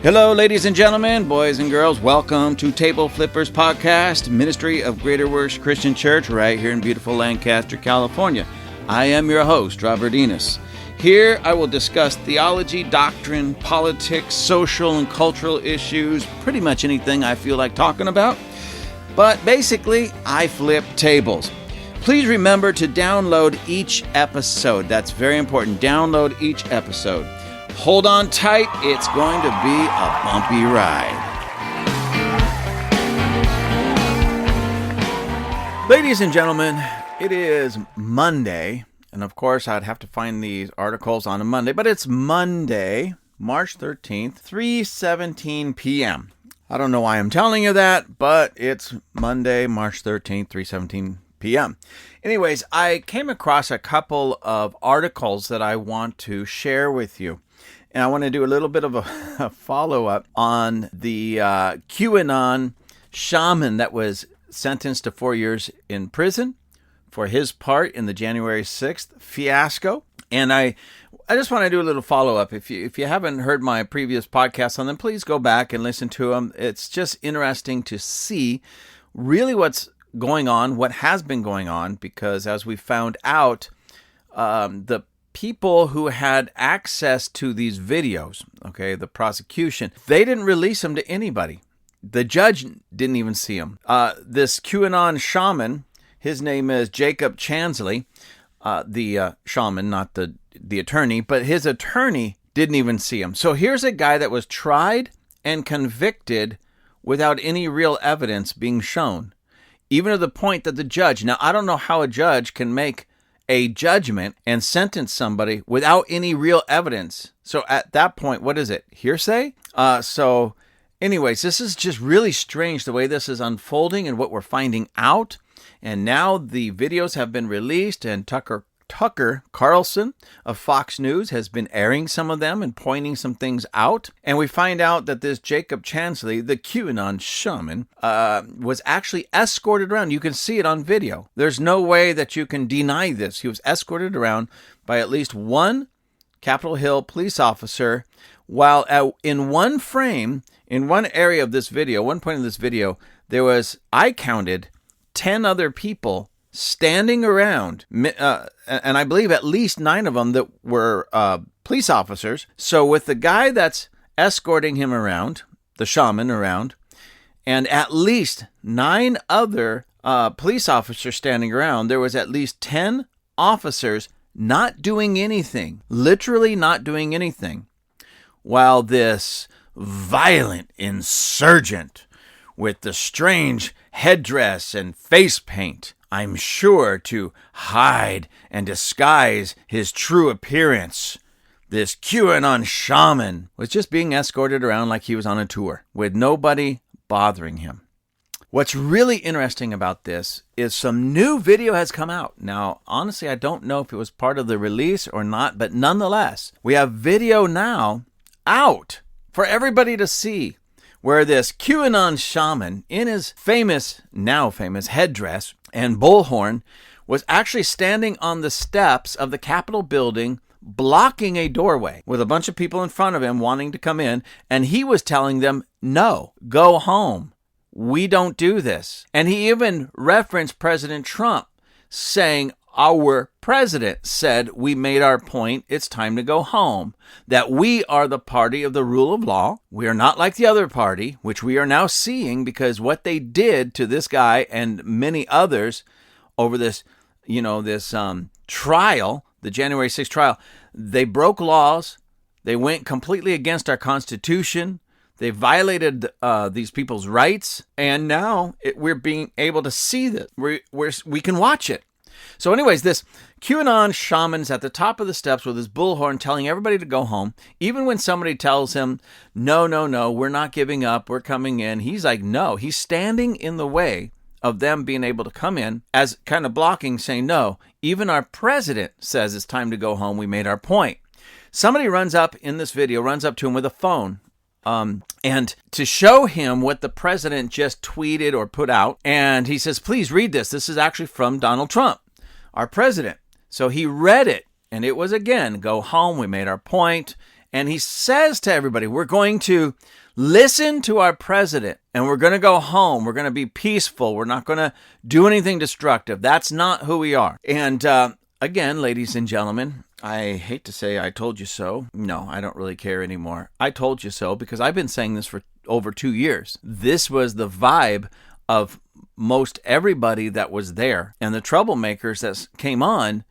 Hello, ladies and gentlemen, boys and girls. Welcome to Table Flippers Podcast, Ministry of Greater Works Christian Church, right here in beautiful Lancaster, California. I am your host, Robert Enos. Here I will discuss theology, doctrine, politics, social and cultural issues, pretty much anything I feel like talking about. But basically, I flip tables. Please remember to download each episode. That's very important. Download each episode. Hold on tight. It's going to be a bumpy ride. Ladies and gentlemen, it is Monday. And of course, I'd have to find these articles on a Monday. But it's Monday, March 13th, 3:17 p.m. I don't know why I'm telling you that, but it's Monday, March 13th, 3:17 p.m. Anyways, I came across a couple of articles that I want to share with you. And I want to do a little bit of a follow-up on the QAnon Shaman that was sentenced to 4 years in prison for his part in the January 6th fiasco. And I just want to do a little follow-up. If you haven't heard my previous podcasts on them, please go back and listen to them. It's just interesting to see really what's going on, what has been going on, because as we found out, the people who had access to these videos, okay, the prosecution, they didn't release them to anybody. The judge didn't even see them. This QAnon Shaman, his name is Jacob Chansley, the shaman, not the attorney, but his attorney didn't even see him. So here's a guy that was tried and convicted without any real evidence being shown, even to the point that the judge, now I don't know how a judge can make a judgment and sentence somebody without any real evidence. So at that point, what is it? Hearsay? So anyways, this is just really strange the way this is unfolding and what we're finding out. And now the videos have been released, and Tucker Carlson of Fox News has been airing some of them and pointing some things out. And we find out that this Jacob Chansley, the QAnon Shaman, was actually escorted around. You can see it on video. There's no way that you can deny this. He was escorted around by at least one Capitol Hill police officer, while in one frame, in one area of this video, one point in this video, there was, I counted, 10 other people standing around, and I believe at least 9 of them that were police officers. So with the guy that's escorting him around, the shaman around, and at least 9 other police officers standing around, there was at least 10 officers not doing anything, literally not doing anything, while this violent insurgent with the strange headdress and face paint, I'm sure to hide and disguise his true appearance, this QAnon Shaman was just being escorted around like he was on a tour with nobody bothering him. What's really interesting about this is some new video has come out. Now, honestly, I don't know if it was part of the release or not, but nonetheless, we have video now out for everybody to see, where this QAnon Shaman, in his now famous headdress and bullhorn, was actually standing on the steps of the Capitol building, blocking a doorway with a bunch of people in front of him wanting to come in, and he was telling them, no, go home. We don't do this. And he even referenced President Trump, saying, our president said we made our point, it's time to go home, that we are the party of the rule of law. We are not like the other party, which we are now seeing because what they did to this guy and many others over this, this trial, the January 6th trial, they broke laws. They went completely against our Constitution. They violated these people's rights. And now we're being able to see that. We can watch it. So anyways, this QAnon Shaman's at the top of the steps with his bullhorn telling everybody to go home. Even when somebody tells him, no, we're not giving up, we're coming in. He's like, no, he's standing in the way of them being able to come in as kind of blocking, saying, no, even our president says it's time to go home. We made our point. Somebody runs up in this video, runs up to him with a phone. And to show him what the president just tweeted or put out. And he says, please read this. This is actually from Donald Trump, our president. So he read it, and it was, again, go home, we made our point. And he says to everybody, we're going to listen to our president and we're going to go home. We're going to be peaceful. We're not going to do anything destructive. That's not who we are. And again, ladies and gentlemen, I hate to say I told you so. No, I don't really care anymore. I told you so because I've been saying this for over 2 years. This was the vibe of most everybody that was there. And the troublemakers that came on,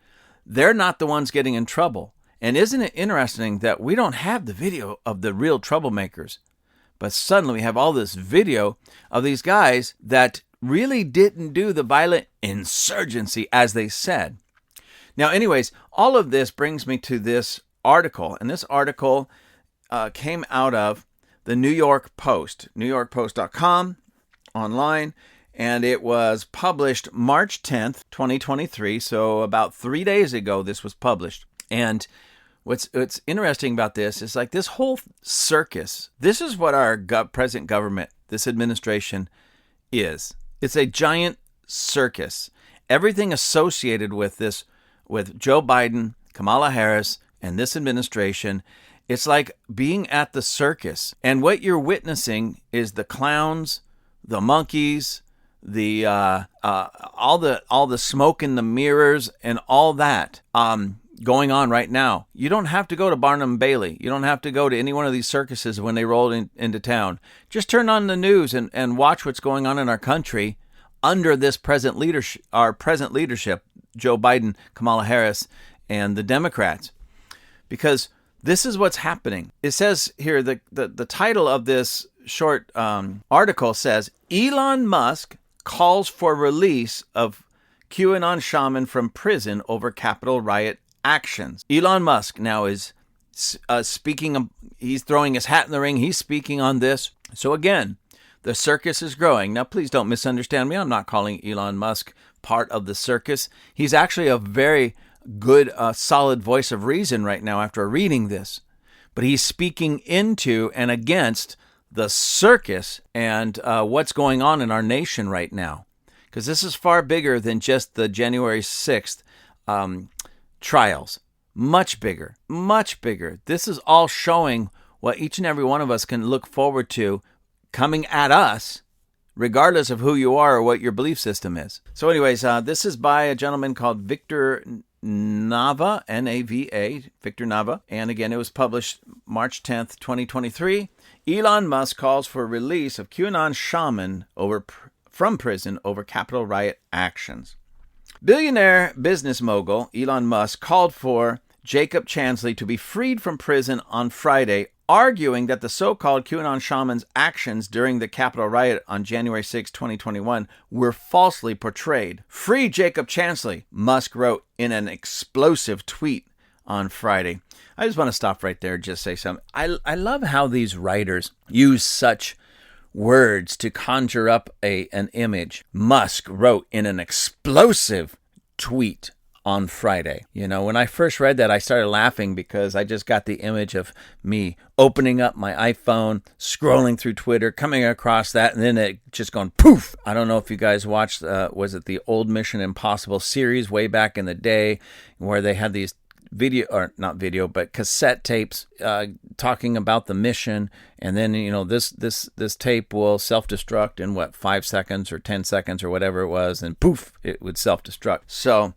they're not the ones getting in trouble. And isn't it interesting that we don't have the video of the real troublemakers, but suddenly we have all this video of these guys that really didn't do the violent insurgency as they said. Now, anyways, all of this brings me to this article, and this article came out of the New York Post, newyorkpost.com, online, and it was published March 10th, 2023, so about 3 days ago this was published. And what's interesting about this is like this whole circus, this is what our present government, this administration is. It's a giant circus. Everything associated with this, with Joe Biden, Kamala Harris, and this administration, it's like being at the circus. And what you're witnessing is the clowns, the monkeys, the all the smoke in the mirrors and all that going on right now. You don't have to go to Barnum Bailey. You don't have to go to any one of these circuses when they roll into town. Just turn on the news and watch what's going on in our country under this present leadership, our present leadership, Joe Biden, Kamala Harris, and the Democrats. Because this is what's happening. It says here, the title of this short article says, Elon Musk calls for release of QAnon Shaman from prison over Capitol riot actions. Elon Musk now is speaking, he's throwing his hat in the ring, he's speaking on this. So again, the circus is growing. Now, please don't misunderstand me. I'm not calling Elon Musk part of the circus. He's actually a very good, solid voice of reason right now after reading this. But he's speaking into and against the circus and what's going on in our nation right now. Because this is far bigger than just the January 6th trials. Much bigger, much bigger. This is all showing what each and every one of us can look forward to coming at us, regardless of who you are or what your belief system is. So anyways, this is by a gentleman called Victor Nava, N-A-V-A, Victor Nava. And again, it was published March 10th, 2023. Elon Musk calls for release of QAnon Shaman from prison over Capitol riot actions. Billionaire business mogul Elon Musk called for Jacob Chansley to be freed from prison on Friday, arguing that the so-called QAnon Shaman's actions during the Capitol riot on January 6, 2021 were falsely portrayed. Free Jacob Chansley, Musk wrote in an explosive tweet on Friday. I just want to stop right there and just say something. I love how these writers use such words to conjure up an image. Musk wrote in an explosive tweet on Friday. You know, when I first read that, I started laughing because I just got the image of me opening up my iPhone, scrolling through Twitter, coming across that, and then it just going poof. I don't know if you guys watched, was it the old Mission Impossible series way back in the day where they had these cassette tapes talking about the mission, and then this tape will self-destruct in 5 seconds or 10 seconds or whatever it was, and poof, it would self-destruct. So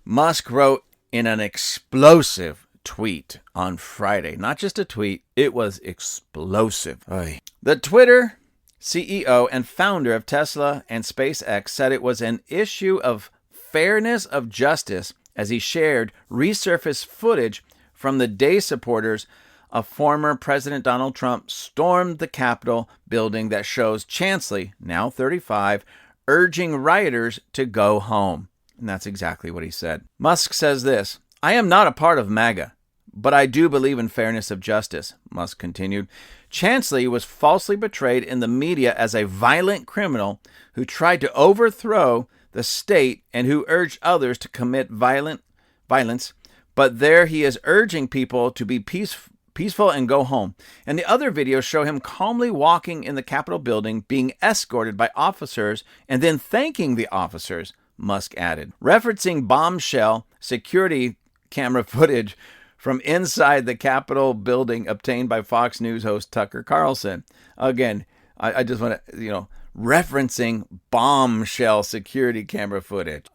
Musk wrote in an explosive tweet on Friday. Not just a tweet, it was explosive. Oy. The Twitter CEO and founder of Tesla and SpaceX said it was an issue of fairness of justice as he shared resurfaced footage from the day supporters of former President Donald Trump stormed the Capitol building that shows Chansley, now 35, urging rioters to go home. And that's exactly what he said. Musk says this, I am not a part of MAGA, but I do believe in fairness of justice, Musk continued. Chansley was falsely portrayed in the media as a violent criminal who tried to overthrow the state and who urged others to commit violence, but there he is urging people to be peaceful and go home. And the other videos show him calmly walking in the Capitol building, being escorted by officers, and then thanking the officers, Musk added. Referencing bombshell security camera footage from inside the Capitol building obtained by Fox News host Tucker Carlson. Again, I just want to, referencing bombshell security camera footage.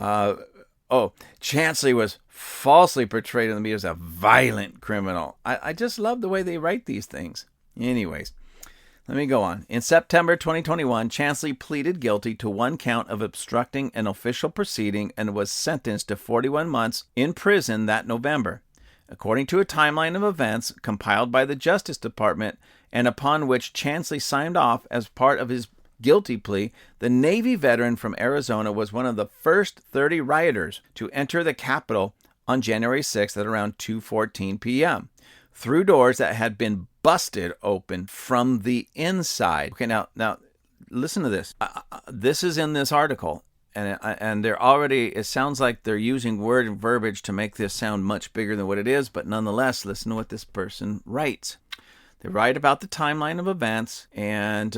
Chansley was falsely portrayed in the media as a violent criminal. I just love the way they write these things. Anyways, let me go on. In September 2021, Chansley pleaded guilty to one count of obstructing an official proceeding and was sentenced to 41 months in prison that November. According to a timeline of events compiled by the Justice Department and upon which Chansley signed off as part of his guilty plea, the Navy veteran from Arizona was one of the first 30 rioters to enter the Capitol on January 6th at around 2:14 p.m. through doors that had been busted open from the inside. Okay, now listen to this. This is in this article, and they're already, it sounds like they're using word and verbiage to make this sound much bigger than what it is, but nonetheless, listen to what this person writes. They write about the timeline of events, and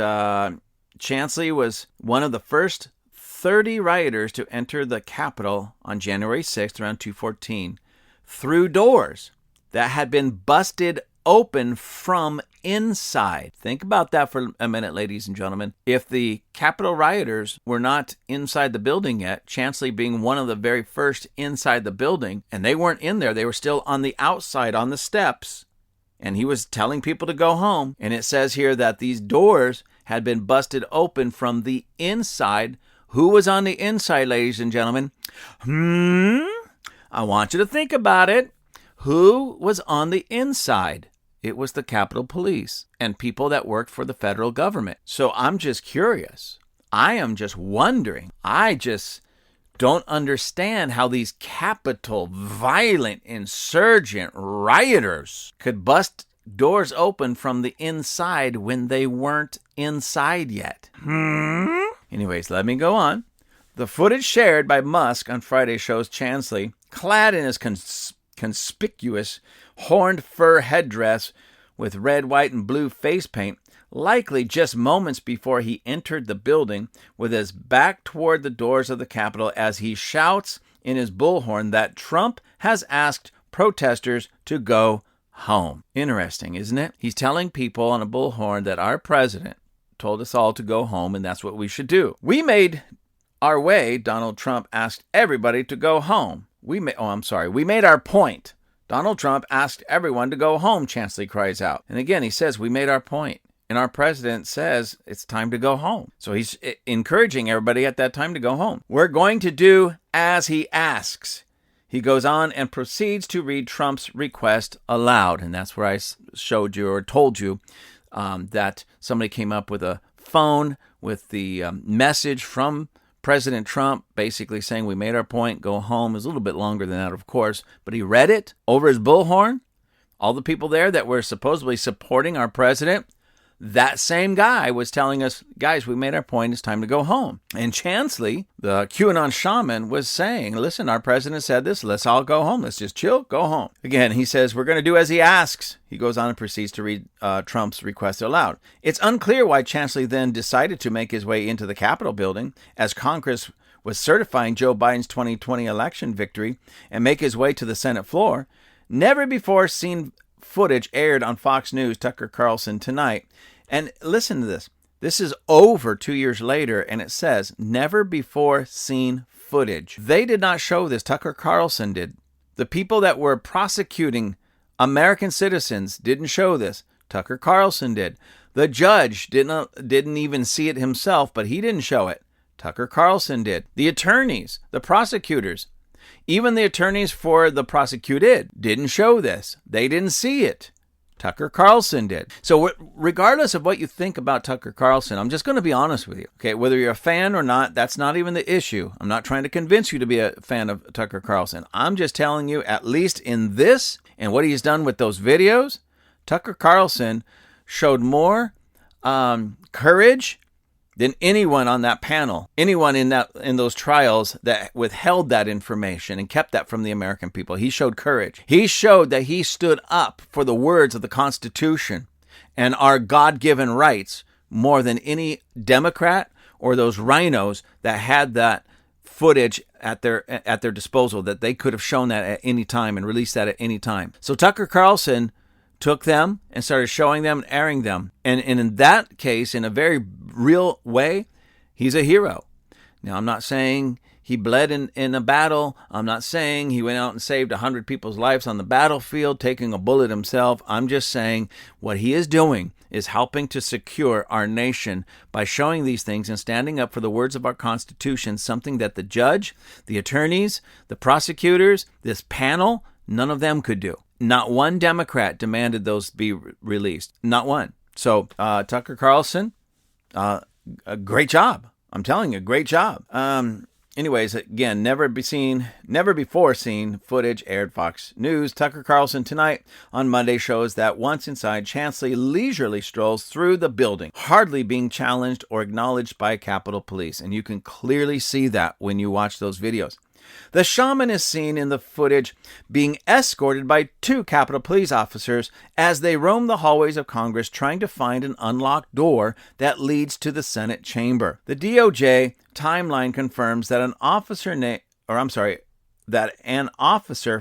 Chansley was one of the first 30 rioters to enter the Capitol on January 6th around 2:14 through doors that had been busted open from inside. Think about that for a minute, ladies and gentlemen. If the Capitol rioters were not inside the building yet, Chansley being one of the very first inside the building, and they weren't in there, they were still on the outside on the steps, and he was telling people to go home. And it says here that these doors had been busted open from the inside. Who was on the inside, ladies and gentlemen? I want you to think about it. Who was on the inside? It was the Capitol Police and people that worked for the federal government. So I'm just curious. I am just wondering. I just don't understand how these Capitol violent insurgent rioters could bust doors open from the inside when they weren't inside yet. Anyways, let me go on. The footage shared by Musk on Friday shows Chansley clad in his conspicuous horned fur headdress with red, white, and blue face paint, likely just moments before he entered the building, with his back toward the doors of the Capitol as he shouts in his bullhorn that Trump has asked protesters to go home. Interesting, isn't it? He's telling people on a bullhorn that our president told us all to go home, and that's what we should do. We made our way, Donald Trump asked everybody to go home. We made our point. Donald Trump asked everyone to go home, Chansley cries out. And again, he says, we made our point. And our president says it's time to go home. So he's encouraging everybody at that time to go home. We're going to do as he asks. He goes on and proceeds to read Trump's request aloud. And that's where I showed you or told you that somebody came up with a phone with the message from President Trump basically saying we made our point, go home. It was a little bit longer than that, of course, but he read it over his bullhorn. All the people there that were supposedly supporting our president, that same guy was telling us, guys, we made our point, it's time to go home. And Chansley, the QAnon Shaman, was saying, listen, our president said this, let's all go home. Let's just chill, go home. Again, he says, we're going to do as he asks. He goes on and proceeds to read Trump's request aloud. It's unclear why Chansley then decided to make his way into the Capitol building as Congress was certifying Joe Biden's 2020 election victory and make his way to the Senate floor. Never before seen footage aired on Fox News, Tucker Carlson tonight. And listen to this. This is over 2 years later, and it says, never before seen footage. They did not show this. Tucker Carlson did. The people that were prosecuting American citizens didn't show this. Tucker Carlson did. The judge didn't even see it himself, but he didn't show it. Tucker Carlson did. The attorneys, the prosecutors, even the attorneys for the prosecuted didn't show this. They didn't see it. Tucker Carlson did. So regardless of what you think about Tucker Carlson, I'm just going to be honest with you. Okay, whether you're a fan or not, that's not even the issue. I'm not trying to convince you to be a fan of Tucker Carlson. I'm just telling you, at least in this and what he's done with those videos, Tucker Carlson showed more courage than anyone on that panel, anyone in those trials that withheld that information and kept that from the American people. He showed courage. He showed that he stood up for the words of the Constitution and our God-given rights more than any Democrat or those rhinos that had that footage at their disposal, that they could have shown that at any time and released that at any time. So Tucker Carlson took them and started showing them and airing them. And in that case, in a very real way, he's a hero. Now, I'm not saying he bled in a battle. I'm not saying he went out and saved 100 people's lives on the battlefield, taking a bullet himself. I'm just saying what he is doing is helping to secure our nation by showing these things and standing up for the words of our Constitution, something that the judge, the attorneys, the prosecutors, this panel, none of them could do. Not one Democrat demanded those be released. Not one. So Tucker Carlson, a great job. I'm telling you, great job. Anyways, again, never before seen footage aired Fox News. Tucker Carlson tonight on Monday shows that once inside, Chansley leisurely strolls through the building, hardly being challenged or acknowledged by Capitol Police. And you can clearly see that when you watch those videos. The shaman is seen in the footage being escorted by 2 Capitol Police officers as they roam the hallways of Congress trying to find an unlocked door that leads to the Senate chamber. The DOJ timeline confirms that an officer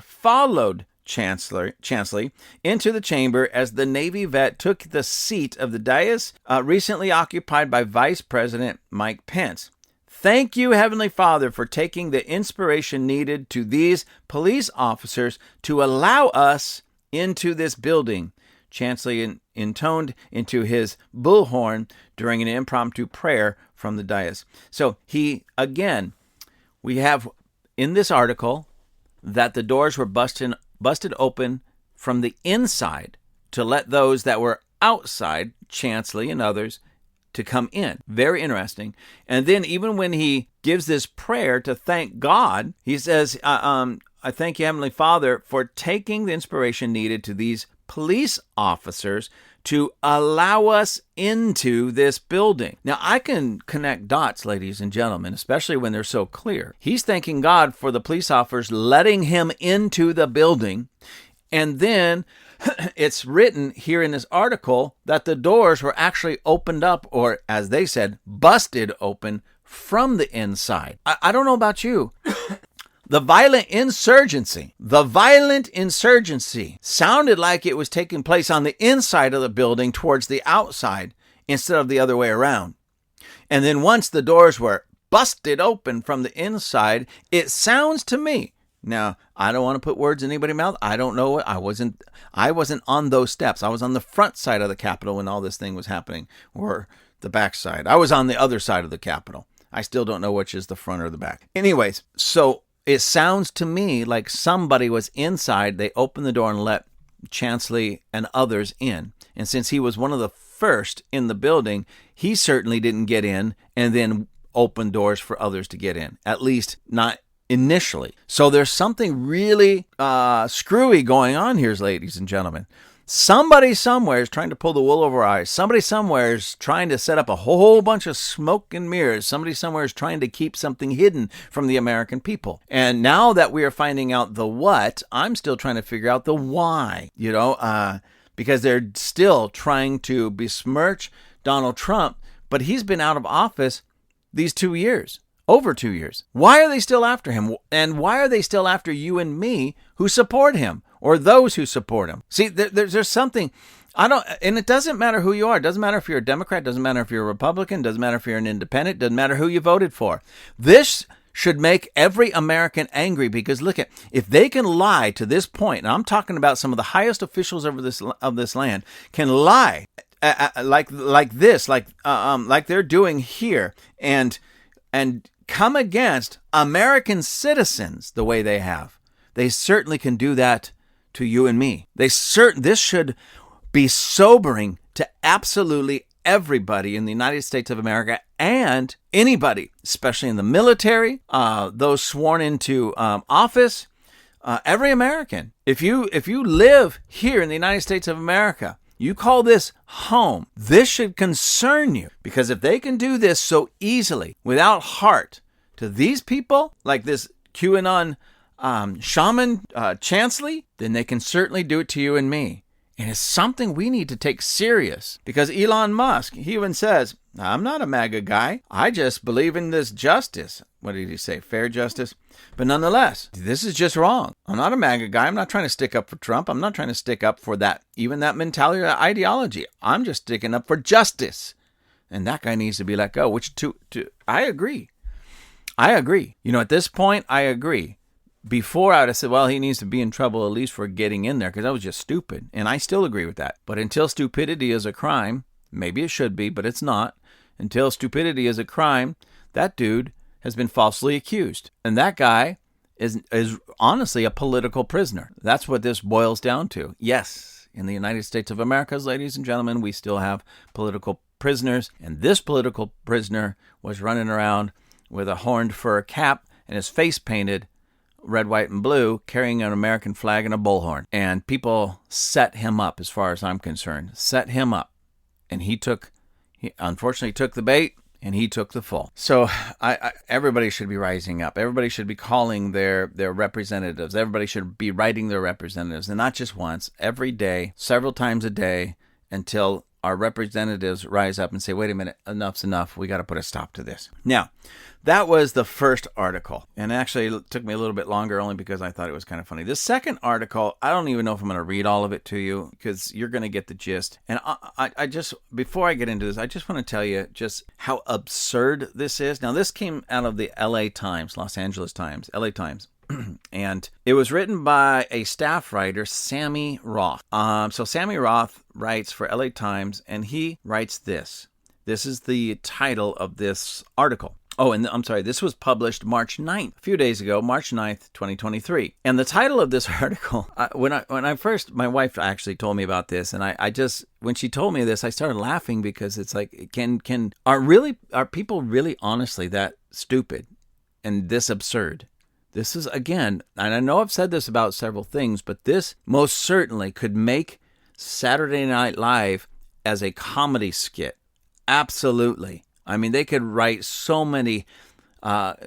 followed Chansley into the chamber as the Navy vet took the seat of the dais recently occupied by Vice President Mike Pence. Thank you, Heavenly Father, for taking the inspiration needed to these police officers to allow us into this building, Chansley intoned into his bullhorn during an impromptu prayer from the dais. So we have in this article that the doors were busted open from the inside to let those that were outside, Chansley and others, to come in. Very interesting. And then even when he gives this prayer to thank God, he says, I thank you, Heavenly Father, for taking the inspiration needed to these police officers to allow us into this building. Now, I can connect dots, ladies and gentlemen, especially when they're so clear. He's thanking God for the police officers letting him into the building. And then it's written here in this article that the doors were actually opened up, or as they said, busted open from the inside. I don't know about you. The violent insurgency sounded like it was taking place on the inside of the building towards the outside instead of the other way around. And then once the doors were busted open from the inside, it sounds to me, now, I don't want to put words in anybody's mouth. I don't know what I wasn't on those steps. I was on the front side of the Capitol when all this thing was happening, or the back side. I was on the other side of the Capitol. I still don't know which is the front or the back. Anyways, so it sounds to me like somebody was inside. They opened the door and let Chansley and others in. And since he was one of the first in the building, he certainly didn't get in and then open doors for others to get in. At least not initially. So there's something really screwy going on here, ladies and gentlemen. Somebody somewhere is trying to pull the wool over our eyes. Somebody somewhere is trying to set up a whole bunch of smoke and mirrors. Somebody somewhere is trying to keep something hidden from the American people. And now that we are finding out the what, I'm still trying to figure out the why, because they're still trying to besmirch Donald Trump, but he's been out of office these 2 years. Over 2 years. Why are they still after him? And why are they still after you and me who support him, or those who support him? See, there's something, and it doesn't matter who you are. It doesn't matter if you're a Democrat. It doesn't matter if you're a Republican. It doesn't matter if you're an independent. It doesn't matter who you voted for. This should make every American angry, because look at, if they can lie to this point, and I'm talking about some of the highest officials of this land, can lie like they're doing here, and come against American citizens the way they have. They certainly can do that to you and me. This should be sobering to absolutely everybody in the United States of America, and anybody, especially in the military, those sworn into office, every American. If you live here in the United States of America, you call this home, this should concern you, because if they can do this so easily without heart to these people, like this QAnon Shaman Chansley, then they can certainly do it to you and me. And it's something we need to take serious, because Elon Musk, he even says, I'm not a MAGA guy. I just believe in this justice. What did he say? Fair justice? But nonetheless, this is just wrong. I'm not a MAGA guy. I'm not trying to stick up for Trump. I'm not trying to stick up for that, even that mentality or ideology. I'm just sticking up for justice. And that guy needs to be let go, which I agree. At this point, I agree. Before, I would have said, well, he needs to be in trouble at least for getting in there, because that was just stupid. And I still agree with that. But until stupidity is a crime, maybe it should be, but it's not. Until stupidity is a crime, that dude has been falsely accused. And that guy is honestly a political prisoner. That's what this boils down to. Yes, in the United States of America, ladies and gentlemen, we still have political prisoners. And this political prisoner was running around with a horned fur cap and his face painted red, white, and blue, carrying an American flag and a bullhorn. And people set him up, as far as I'm concerned. Set him up. And he unfortunately took the bait, and he took the fall. So everybody should be rising up. Everybody should be calling their representatives. Everybody should be writing their representatives, and not just once, every day, several times a day, until our representatives rise up and say, wait a minute, enough's enough. We got to put a stop to this. Now, that was the first article. And actually, it took me a little bit longer only because I thought it was kind of funny. The second article, I don't even know if I'm going to read all of it to you, because you're going to get the gist. And I just, before I get into this, I just want to tell you just how absurd this is. Now, this came out of the LA Times, Los Angeles Times, LA Times. And it was written by a staff writer, Sammy Roth. So Sammy Roth writes for LA Times, and he writes this. This is the title of this article. Oh, and I'm sorry, this was published March 9th, a few days ago, March 9th, 2023. And the title of this article, when I first, my wife actually told me about this, and I just, when she told me this, I started laughing, because it's like, are people really honestly that stupid and this absurd? This is, again, and I know I've said this about several things, but this most certainly could make Saturday Night Live as a comedy skit. Absolutely. I mean, they could write so many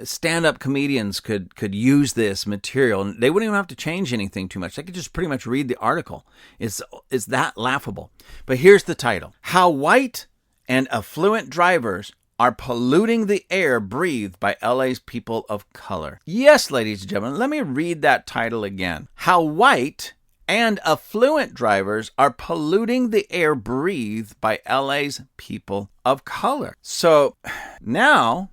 stand-up comedians could use this material, and they wouldn't even have to change anything too much. They could just pretty much read the article. It's that laughable. But here's the title: How White and Affluent Drivers Are Polluting the Air Breathed by LA's People of Color. Yes, ladies and gentlemen, let me read that title again. How white and affluent drivers are polluting the air breathed by LA's people of color. So now,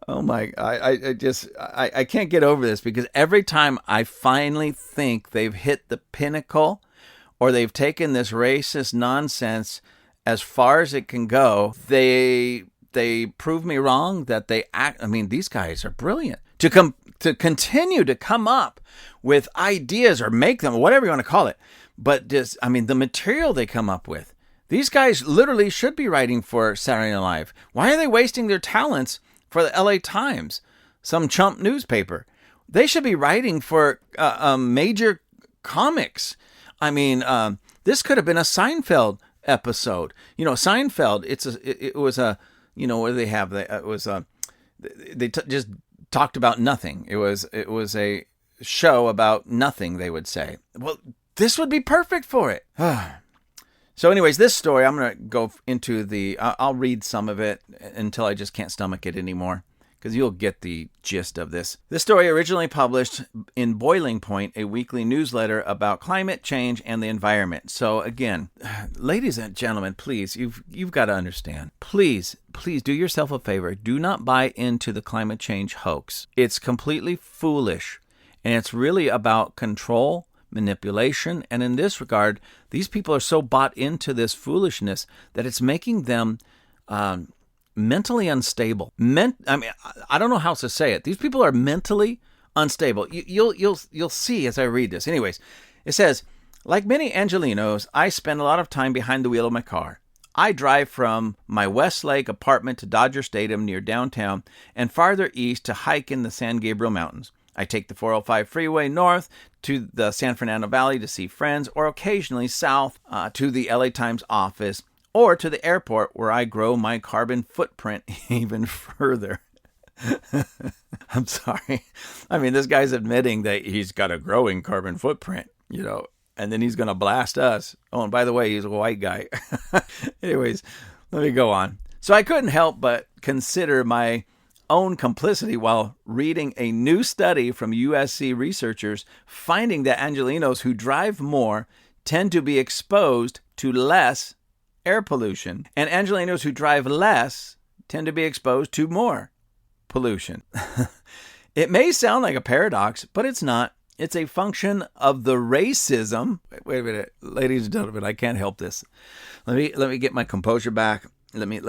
oh my, I can't get over this, because every time I finally think they've hit the pinnacle, or they've taken this racist nonsense as far as it can go, they prove me wrong. That these guys are brilliant. To continue to come up with ideas, or make them, whatever you want to call it. But the material they come up with. These guys literally should be writing for Saturday Night Live. Why are they wasting their talents for the LA Times, some chump newspaper? They should be writing for major comics. This could have been a Seinfeld episode. Seinfeld, it was a, what do they have? They just talked about nothing. It was a show about nothing, they would say. Well, this would be perfect for it. So anyways, this story, I'm going to go into I'll read some of it until I just can't stomach it anymore, because you'll get the gist of this. This story originally published in Boiling Point, a weekly newsletter about climate change and the environment. So again, ladies and gentlemen, please, you've got to understand. Please do yourself a favor. Do not buy into the climate change hoax. It's completely foolish, and it's really about control, manipulation, and in this regard, these people are so bought into this foolishness that it's making them mentally unstable. I don't know how else to say it. These people are mentally unstable. You'll see as I read this. Anyways, it says, like many Angelinos, I spend a lot of time behind the wheel of my car. I drive from my Westlake apartment to Dodger Stadium near downtown, and farther east to hike in the San Gabriel Mountains. I take the 405 freeway north to the San Fernando Valley to see friends, or occasionally south to the LA Times office, or to the airport, where I grow my carbon footprint even further. I'm sorry. This guy's admitting that he's got a growing carbon footprint, And then he's going to blast us. Oh, and by the way, he's a white guy. Anyways, let me go on. So I couldn't help but consider my own complicity while reading a new study from USC researchers finding that Angelenos who drive more tend to be exposed to less air pollution, and Angelenos who drive less tend to be exposed to more pollution. It may sound like a paradox, but it's not. It's a function of the racism. Wait a minute, ladies and gentlemen, I can't help this. Let me get my composure back. Let me.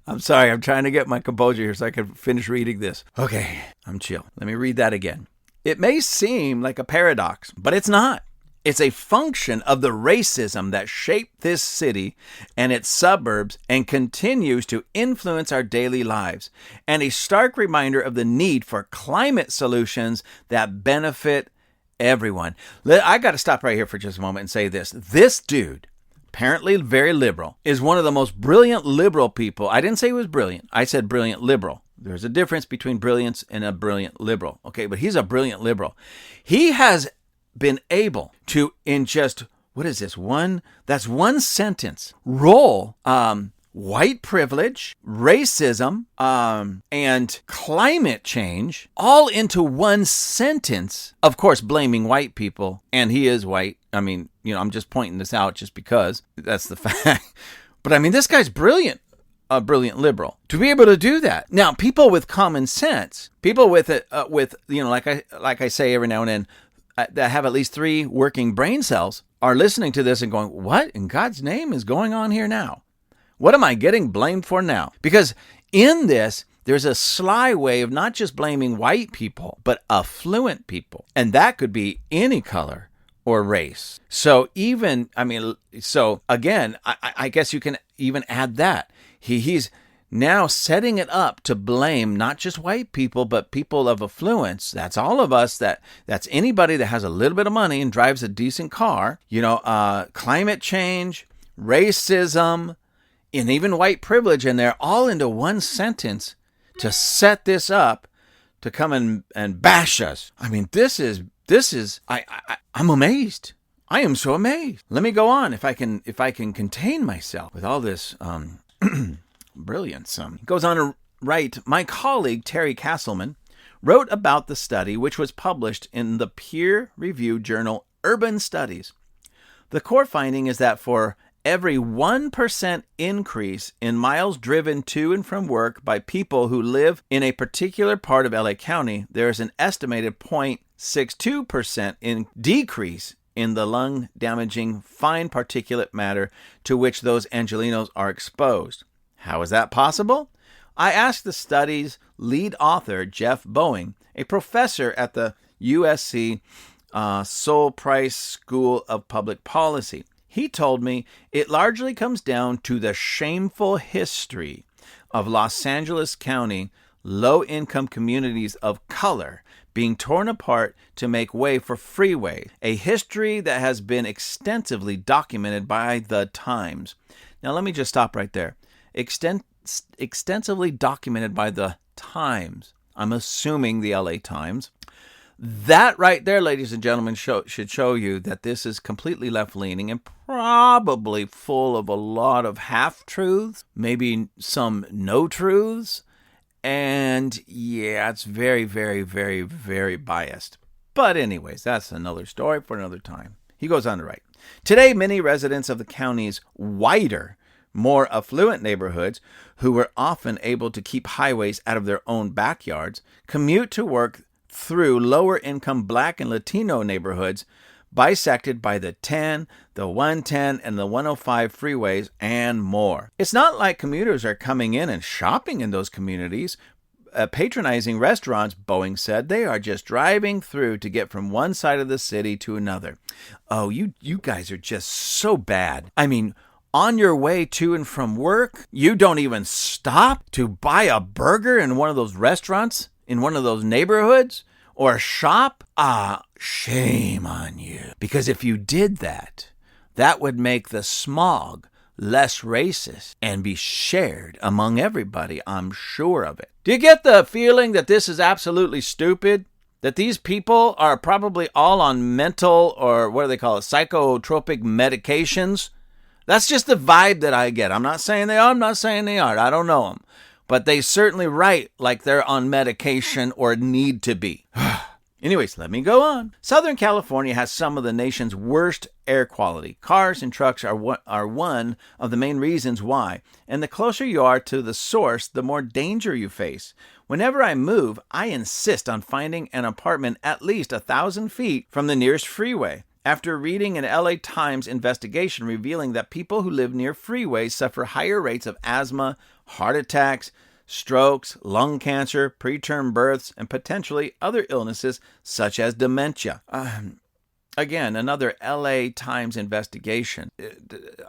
I'm sorry, I'm trying to get my composure here so I can finish reading this. Okay, I'm chill. Let me read that again. It may seem like a paradox, but it's not. It's a function of the racism that shaped this city and its suburbs and continues to influence our daily lives, and a stark reminder of the need for climate solutions that benefit everyone. I got to stop right here for just a moment and say this. This dude, apparently very liberal, is one of the most brilliant liberal people. I didn't say he was brilliant. I said brilliant liberal. There's a difference between brilliance and a brilliant liberal. Okay, but he's a brilliant liberal. He has been able to, in just, what is this? That's one sentence, roll white privilege, racism, and climate change all into one sentence. Of course, blaming white people, and he is white. I mean, I'm just pointing this out just because that's the fact. But I mean, this guy's brilliant. A brilliant liberal to be able to do that. Now, people with common sense, people with like I say every now and then, that have at least 3 working brain cells are listening to this and going, what in God's name is going on here now? What am I getting blamed for now? Because in this, there's a sly way of not just blaming white people, but affluent people. And that could be any color or race. So again, I guess you can even add that. He's now setting it up to blame not just white people, but people of affluence. That's all of us. That's anybody that has a little bit of money and drives a decent car. Climate change, racism, and even white privilege, and they're all into one sentence to set this up to come and bash us. I mean, this is I'm amazed. I am so amazed. Let me go on if I can contain myself with all this brilliance. He goes on to write, my colleague Terry Castleman wrote about the study, which was published in the peer-reviewed journal Urban Studies. The core finding is that for every 1% increase in miles driven to and from work by people who live in a particular part of LA County, there is an estimated 0.62% in decrease in the lung-damaging fine particulate matter to which those Angelenos are exposed. How is that possible? I asked the study's lead author, Jeff Boeing, a professor at the USC Sol Price School of Public Policy. He told me it largely comes down to the shameful history of Los Angeles County low-income communities of color being torn apart to make way for freeway, a history that has been extensively documented by the Times. Now, let me just stop right there. Extensively documented by the Times. I'm assuming the LA Times. That right there, ladies and gentlemen, should show you that this is completely left-leaning and probably full of a lot of half-truths, maybe some no-truths, and yeah, it's very, very, very, very biased. But anyways, that's another story for another time. He goes on to write, today, many residents of the county's wider, more affluent neighborhoods, who were often able to keep highways out of their own backyards, commute to work through lower-income Black and Latino neighborhoods bisected by the 10, the 110, and the 105 freeways, and more. It's not like commuters are coming in and shopping in those communities, patronizing restaurants, Boeing said. They are just driving through to get from one side of the city to another. Oh, you guys are just so bad. I mean, on your way to and from work, you don't even stop to buy a burger in one of those restaurants in one of those neighborhoods or shop? Shame on you. Because if you did that, that would make the smog less racist and be shared among everybody. I'm sure of it. Do you get the feeling that this is absolutely stupid? that these people are probably all on mental, or what do they call it, psychotropic medications? That's just the vibe that I get. I'm not saying they are. I'm not saying they aren't. I don't know them. But they certainly write like they're on medication or need to be. Anyways, let me go on. Southern California has some of the nation's worst air quality. Cars and trucks are one of the main reasons why. And the closer you are to the source, the more danger you face. Whenever I move, I insist on finding an apartment at least 1,000 feet from the nearest freeway. After reading an LA Times investigation revealing that people who live near freeways suffer higher rates of asthma, heart attacks, strokes, lung cancer, preterm births, and potentially other illnesses such as dementia. Again, another LA Times investigation.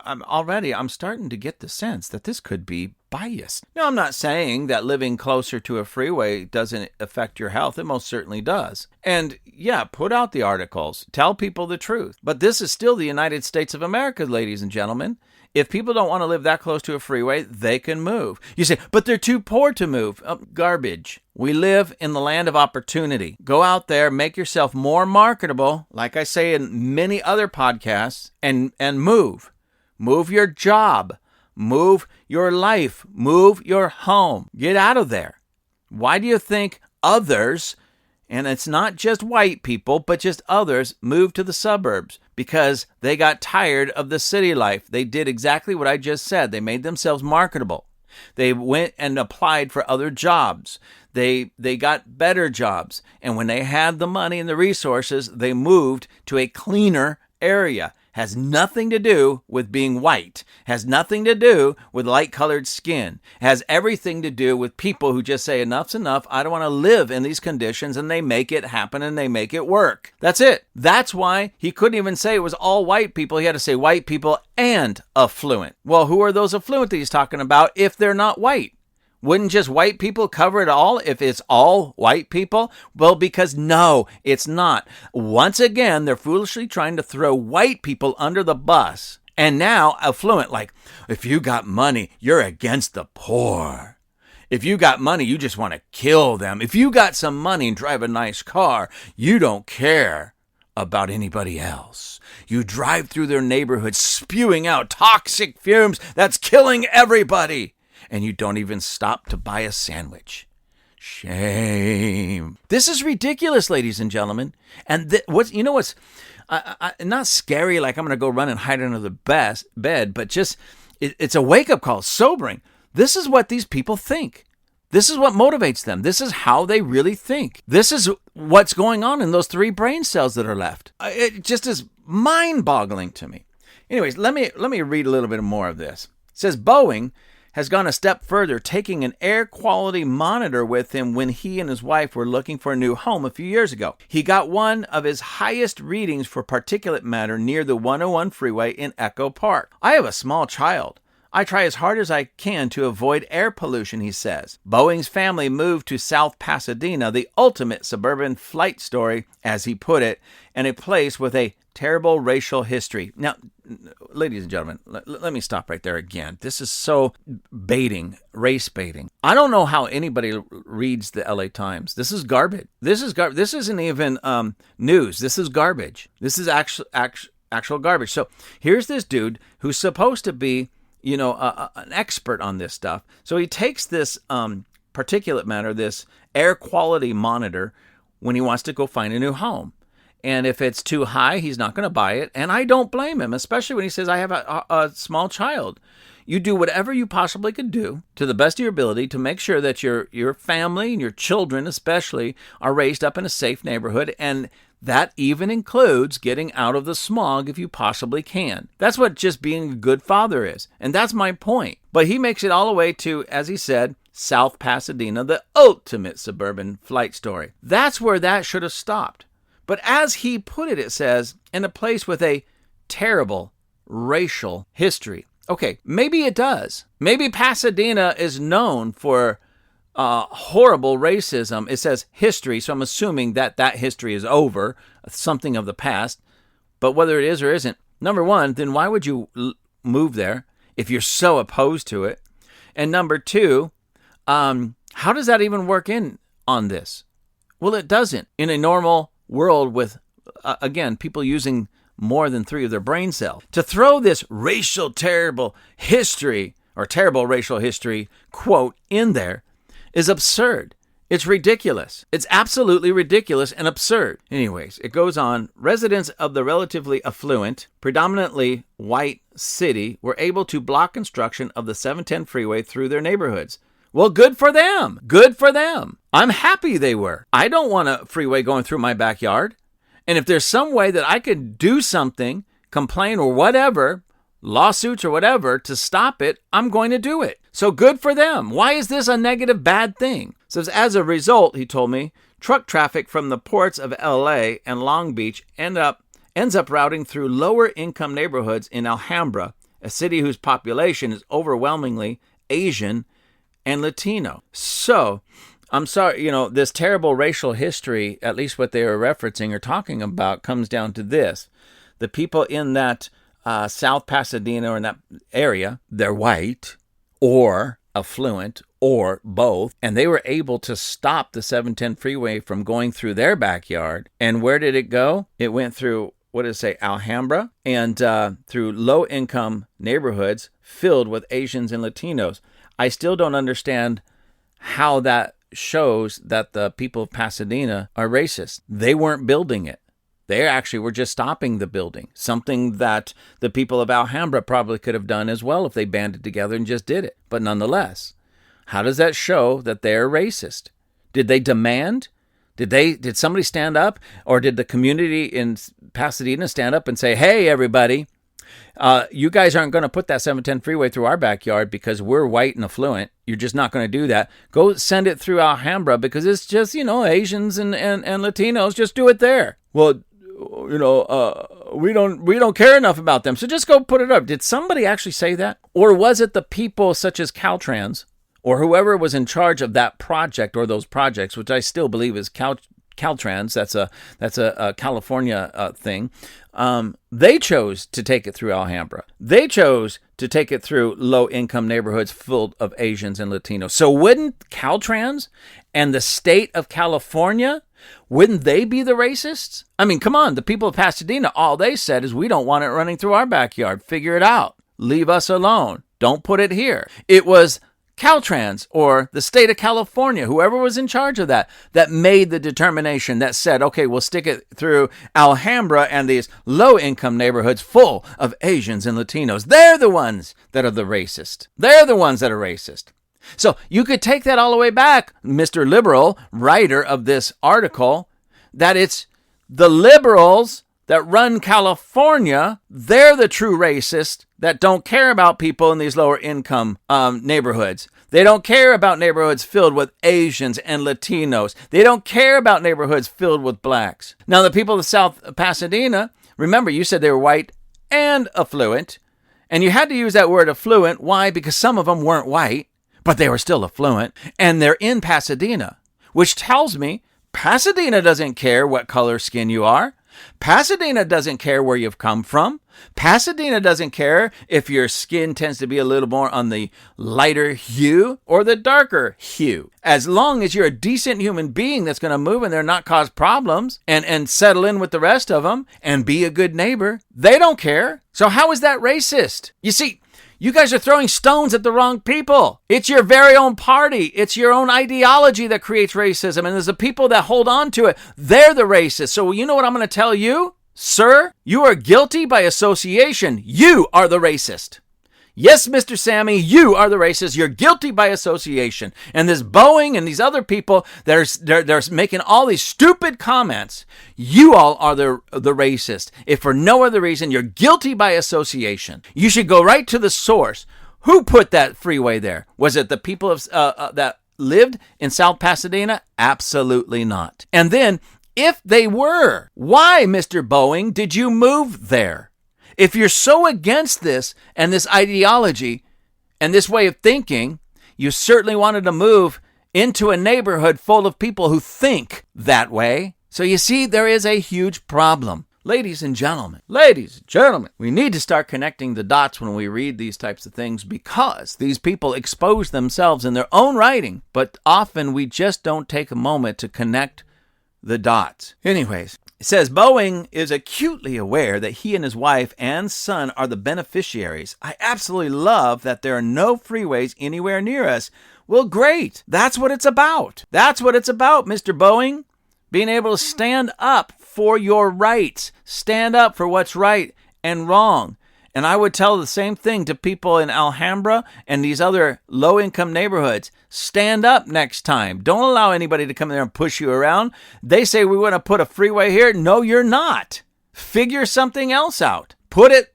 I'm starting to get the sense that this could be biased. Now, I'm not saying that living closer to a freeway doesn't affect your health. It most certainly does. And yeah, put out the articles. Tell people the truth. But this is still the United States of America, ladies and gentlemen. If people don't want to live that close to a freeway, they can move. You say, but they're too poor to move. Garbage. We live in the land of opportunity. Go out there, make yourself more marketable, like I say in many other podcasts, and move. Move your job. Move your life. Move your home. Get out of there. Why do you think others, and it's not just white people, but just others, move to the suburbs? Because they got tired of the city life. They did exactly what I just said. They made themselves marketable. They went and applied for other jobs. They got better jobs. And when they had the money and the resources, they moved to a cleaner area. Has nothing to do with being white. Has nothing to do with light-colored skin. Has everything to do with people who just say, enough's enough, I don't want to live in these conditions, and they make it happen and they make it work. That's it. That's why he couldn't even say it was all white people. He had to say white people and affluent. Well, who are those affluent that he's talking about if they're not white? Wouldn't just white people cover it all if it's all white people? Well, because no, it's not. Once again, they're foolishly trying to throw white people under the bus. And now affluent, like, if you got money, you're against the poor. If you got money, you just want to kill them. If you got some money and drive a nice car, you don't care about anybody else. You drive through their neighborhood spewing out toxic fumes that's killing everybody. And you don't even stop to buy a sandwich. Shame. This is ridiculous, ladies and gentlemen. And what's not scary, like I'm going to go run and hide under the bed, but just it's a wake-up call, sobering. This is what these people think. This is what motivates them. This is how they really think. This is what's going on in those 3 brain cells that are left. It just is mind-boggling to me. Anyways, let me read a little bit more of this. It says Boeing has gone a step further, taking an air quality monitor with him when he and his wife were looking for a new home a few years ago. He got one of his highest readings for particulate matter near the 101 freeway in Echo Park. I have a small child. I try as hard as I can to avoid air pollution, he says. Boeing's family moved to South Pasadena, the ultimate suburban flight story, as he put it, and a place with a terrible racial history. Now, ladies and gentlemen, let me stop right there again. This is so race baiting. I don't know how anybody reads the LA Times. This is garbage. This isn't even news. This is garbage. This is actual garbage. So here's this dude who's supposed to be, an expert on this stuff. So he takes this particulate matter, this air quality monitor, when he wants to go find a new home. And if it's too high, he's not going to buy it. And I don't blame him, especially when he says, I have a small child. You do whatever you possibly could do to the best of your ability to make sure that your family and your children especially are raised up in a safe neighborhood. And that even includes getting out of the smog if you possibly can. That's what just being a good father is. And that's my point. But he makes it all the way to, as he said, South Pasadena, the ultimate suburban flight story. That's where that should have stopped. But as he put it, it says, in a place with a terrible racial history. Okay, maybe it does. Maybe Pasadena is known for horrible racism. It says history, so I'm assuming that history is over, something of the past. But whether it is or isn't, number one, then why would you move there if you're so opposed to it? And number two, how does that even work in on this? Well, it doesn't. In a normal world with, again, people using more than 3 of their brain cells. To throw this terrible racial history quote in there is absurd. It's ridiculous. It's absolutely ridiculous and absurd. Anyways, it goes on. Residents of the relatively affluent, predominantly white city were able to block construction of the 710 freeway through their neighborhoods. Well, good for them. Good for them. I'm happy they were. I don't want a freeway going through my backyard. And if there's some way that I could do something, complain or whatever, lawsuits or whatever, to stop it, I'm going to do it. So good for them. Why is this a negative, bad thing? Says, as a result, he told me, truck traffic from the ports of LA and Long Beach ends up routing through lower income neighborhoods in Alhambra, a city whose population is overwhelmingly Asian and Latino. So, I'm sorry, this terrible racial history, at least what they are referencing or talking about, comes down to this. The people in that South Pasadena or in that area, they're white or affluent or both, and they were able to stop the 710 freeway from going through their backyard. And where did it go? It went through, Alhambra, and through low-income neighborhoods filled with Asians and Latinos. I still don't understand how that shows that the people of Pasadena are racist. They weren't building it. They actually were just stopping the building, something that the people of Alhambra probably could have done as well if they banded together and just did it. But nonetheless, how does that show that they're racist? Did they demand? Did somebody stand up, or did the community in Pasadena stand up and say, hey, everybody, you guys aren't going to put that 710 freeway through our backyard because we're white and affluent. You're just not going to do that. Go send it through Alhambra because it's just, Asians and Latinos. Just do it there. Well, we don't care enough about them. So just go put it up. Did somebody actually say that? Or was it the people such as Caltrans or whoever was in charge of that project or those projects, which I still believe is Caltrans, that's a California thing. They chose to take it through Alhambra. They chose to take it through low-income neighborhoods full of Asians and Latinos. So wouldn't Caltrans and the state of California, wouldn't they be the racists? I mean, come on, the people of Pasadena, all they said is we don't want it running through our backyard. Figure it out. Leave us alone. Don't put it here. It was Caltrans or the state of California, whoever was in charge of that made the determination that said, okay, we'll stick it through Alhambra and these low-income neighborhoods full of Asians and Latinos. They're the ones that are the racist. They're the ones that are racist. So you could take that all the way back, Mr. Liberal, writer of this article, that it's the liberals that run California, they're the true racists that don't care about people in these lower income neighborhoods. They don't care about neighborhoods filled with Asians and Latinos. They don't care about neighborhoods filled with blacks. Now, the people of South Pasadena, remember, you said they were white and affluent, and you had to use that word affluent. Why? Because some of them weren't white, but they were still affluent, and they're in Pasadena, which tells me Pasadena doesn't care what color skin you are. Pasadena doesn't care where you've come from. Pasadena doesn't care if your skin tends to be a little more on the lighter hue or the darker hue. As long as you're a decent human being that's going to move in there and not cause problems and settle in with the rest of them and be a good neighbor, they don't care. So how is that racist? You see, you guys are throwing stones at the wrong people. It's your very own party. It's your own ideology that creates racism. And there's the people that hold on to it. They're the racists. So you know what I'm going to tell you? Sir, you are guilty by association. You are the racist. Yes, Mr. Sammy, you are the racist. You're guilty by association. And this Boeing and these other people that are making all these stupid comments, you all are the racist. If for no other reason, you're guilty by association. You should go right to the source. Who put that freeway there? Was it the people of that lived in South Pasadena? Absolutely not. And then, if they were, why, Mr. Boeing, did you move there? If you're so against this and this ideology and this way of thinking, you certainly wanted to move into a neighborhood full of people who think that way. So you see, there is a huge problem. Ladies and gentlemen, we need to start connecting the dots when we read these types of things, because these people expose themselves in their own writing, but often we just don't take a moment to connect the dots. Anyways, it says Boeing is acutely aware that he and his wife and son are the beneficiaries. I absolutely love that there are no freeways anywhere near us. Well, great. That's what it's about. That's what it's about, Mr. Boeing. Being able to stand up for your rights. Stand up for what's right and wrong. And I would tell the same thing to people in Alhambra and these other low-income neighborhoods. Stand up next time. Don't allow anybody to come in there and push you around. They say we want to put a freeway here. No, you're not. Figure something else out. Put it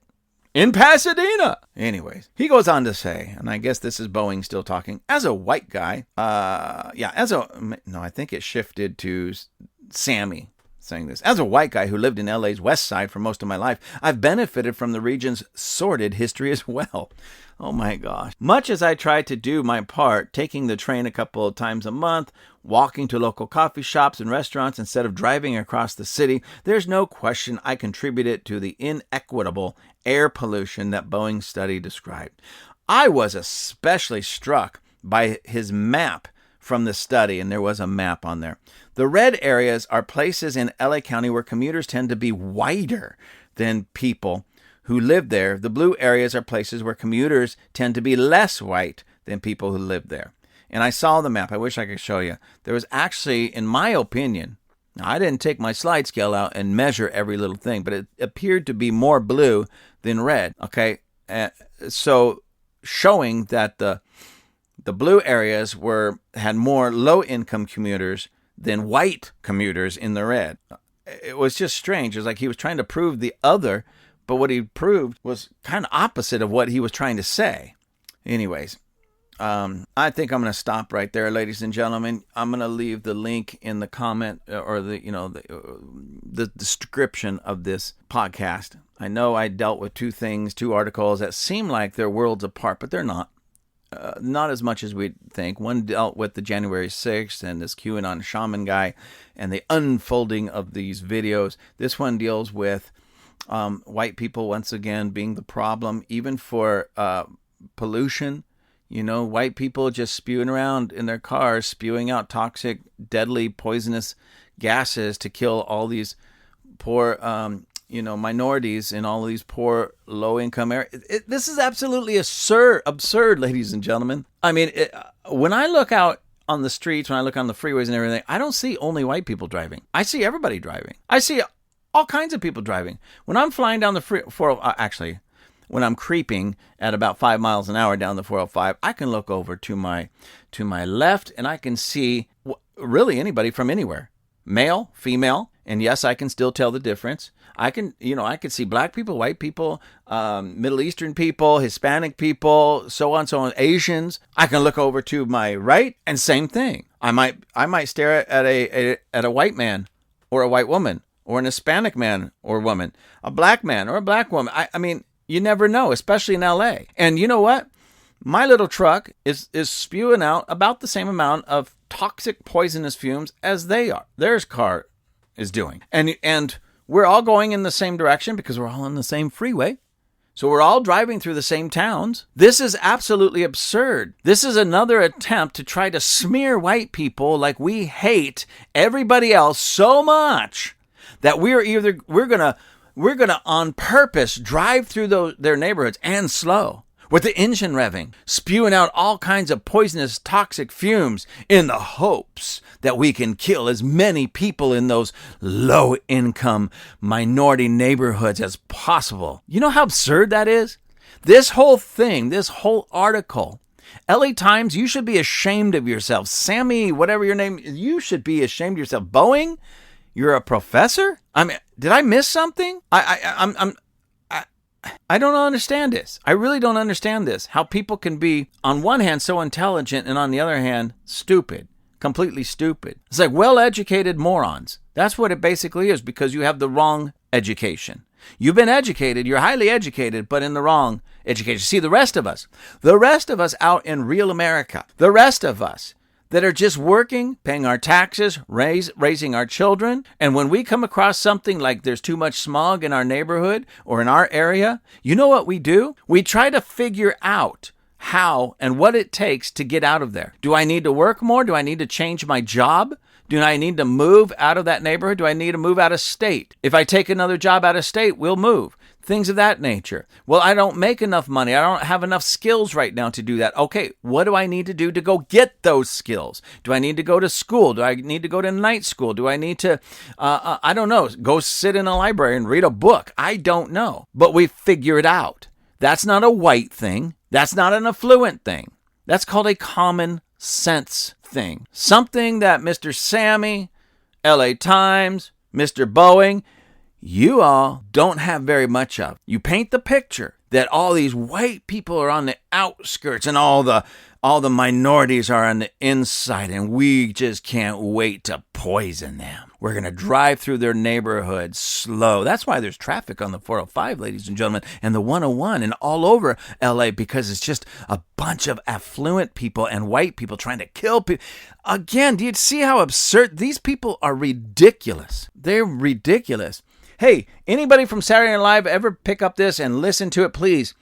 in Pasadena. Anyways, he goes on to say, and I guess this is Boeing still talking, as a white guy, I think it shifted to Sammy saying this. As a white guy who lived in LA's West Side for most of my life, I've benefited from the region's sordid history as well. Oh my gosh. Much as I try to do my part, taking the train a couple of times a month, walking to local coffee shops and restaurants instead of driving across the city, there's no question I contributed to the inequitable air pollution that Boeing's study described. I was especially struck by his map from the study, and there was a map on there. The red areas are places in LA County where commuters tend to be whiter than people who live there. The blue areas are places where commuters tend to be less white than people who live there. And I saw the map. I wish I could show you. There was actually, in my opinion, now I didn't take my slide scale out and measure every little thing, but it appeared to be more blue than red. Okay, so showing that the blue areas had more low-income commuters than white commuters in the red. It was just strange. It was like he was trying to prove the other, but what he proved was kind of opposite of what he was trying to say. Anyways, I think I'm going to stop right there, ladies and gentlemen. I'm going to leave the link in the comment or the description of this podcast. I know I dealt with two articles that seem like they're worlds apart, but they're not. Not as much as we'd think. One dealt with the January 6th and this QAnon Shaman guy and the unfolding of these videos. This one deals with white people, once again, being the problem, even for pollution. You know, white people just spewing around in their cars, spewing out toxic, deadly, poisonous gases to kill all these poor minorities in all of these poor, low-income areas. This is absolutely absurd, ladies and gentlemen. I mean, when I look out on the streets, when I look on the freeways and everything, I don't see only white people driving. I see everybody driving. I see all kinds of people driving. When I'm flying down the when I'm creeping at about 5 miles an hour down the 405, I can look over to my left and I can see really anybody from anywhere. Male, female, and yes, I can still tell the difference. I can see black people, white people, Middle Eastern people, Hispanic people, so on, Asians. I can look over to my right and same thing. I might stare at a white man or a white woman or an Hispanic man or woman, a black man or a black woman. I mean, you never know, especially in LA. And you know what? My little truck is spewing out about the same amount of toxic, poisonous fumes as their car is doing. And we're all going in the same direction because we're all on the same freeway. So we're all driving through the same towns. This is absolutely absurd. This is another attempt to try to smear white people like we hate everybody else so much that we're gonna on purpose drive through their neighborhoods and slow, with the engine revving, spewing out all kinds of poisonous, toxic fumes in the hopes that we can kill as many people in those low-income minority neighborhoods as possible. You know how absurd that is? This whole thing, this whole article, LA Times, you should be ashamed of yourself. Sammy, whatever your name is, you should be ashamed of yourself. Boeing, you're a professor? I mean, did I miss something? I don't understand this. I really don't understand this. How people can be, on one hand, so intelligent and on the other hand, stupid. Completely stupid. It's like well-educated morons. That's what it basically is, because you have the wrong education. You've been educated, you're highly educated, but in the wrong education. See, the rest of us out in real America, the rest of us that are just working, paying our taxes, raising our children. And when we come across something like there's too much smog in our neighborhood or in our area, you know what we do? We try to figure out how and what it takes to get out of there. Do I need to work more? Do I need to change my job? Do I need to move out of that neighborhood? Do I need to move out of state? If I take another job out of state, we'll move. Things of that nature. Well, I don't make enough money. I don't have enough skills right now to do that. Okay, what do I need to do to go get those skills? Do I need to go to school? Do I need to go to night school? Do I need to, I don't know, go sit in a library and read a book? I don't know. But we figure it out. That's not a white thing. That's not an affluent thing. That's called a common sense thing. Something that Mr. Sammy, LA Times, Mr. Boeing, you all don't have very much of. You paint the picture that all these white people are on the outskirts and all the minorities are on the inside, and we just can't wait to poison them. We're going to drive through their neighborhoods slow. That's why there's traffic on the 405, ladies and gentlemen, and the 101 and all over LA, because it's just a bunch of affluent people and white people trying to kill people. Again, do you see how absurd? These people are ridiculous. They're ridiculous. Hey, anybody from Saturday Night Live ever pick up this and listen to it? Please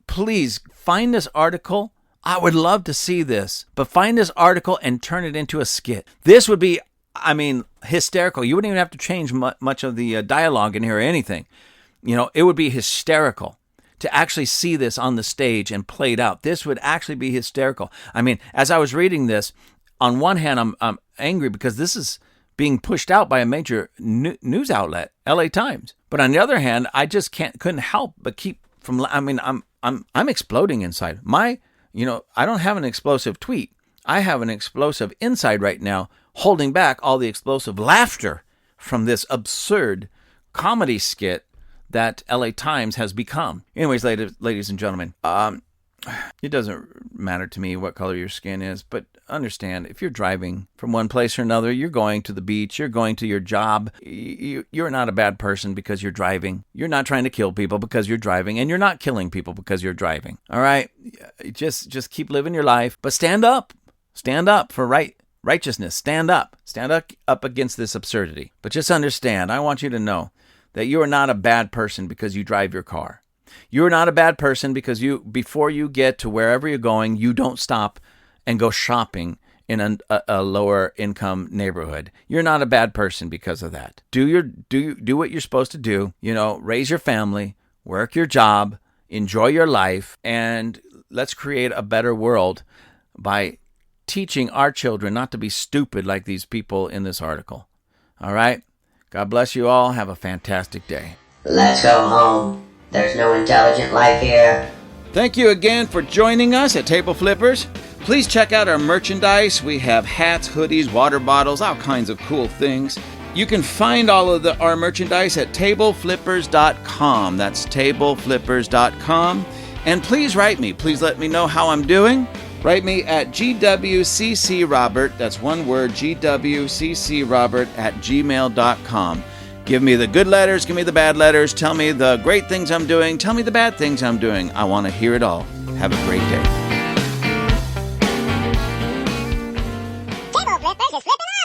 find this article. I would love to see this, but find this article and turn it into a skit. This would be, hysterical. You wouldn't even have to change much of the dialogue in here or anything. It would be hysterical to actually see this on the stage and played out. This would actually be hysterical. As I was reading this, on one hand, I'm angry because this is being pushed out by a major news outlet, LA Times. But on the other hand, I just couldn't help but keep from. I'm exploding inside. I don't have an explosive tweet. I have an explosive inside right now, holding back all the explosive laughter from this absurd comedy skit that LA Times has become. Anyways, ladies and gentlemen, it doesn't matter to me what color your skin is, but understand, if you're driving from one place or another, you're going to the beach, you're going to your job, you're not a bad person because you're driving. You're not trying to kill people because you're driving, and you're not killing people because you're driving. All right? Just keep living your life, but stand up. Stand up for righteousness. Stand up against this absurdity. But just understand, I want you to know that you are not a bad person because you drive your car. You're not a bad person because before you get to wherever you're going, you don't stop and go shopping in a lower income neighborhood. You're not a bad person because of that. Do what you're supposed to do. Raise your family, work your job, enjoy your life, and let's create a better world by teaching our children not to be stupid like these people in this article. All right? God bless you all. Have a fantastic day. Let's go home. There's no intelligent life here. Thank you again for joining us at Table Flippers. Please check out our merchandise. We have hats, hoodies, water bottles, all kinds of cool things. You can find all of our merchandise at tableflippers.com. That's tableflippers.com. And please write me. Please let me know how I'm doing. Write me at gwccrobert, that's one word, gwccrobert@gmail.com. Give me the good letters, give me the bad letters, tell me the great things I'm doing, tell me the bad things I'm doing. I want to hear it all. Have a great day. Table Flippers is flipping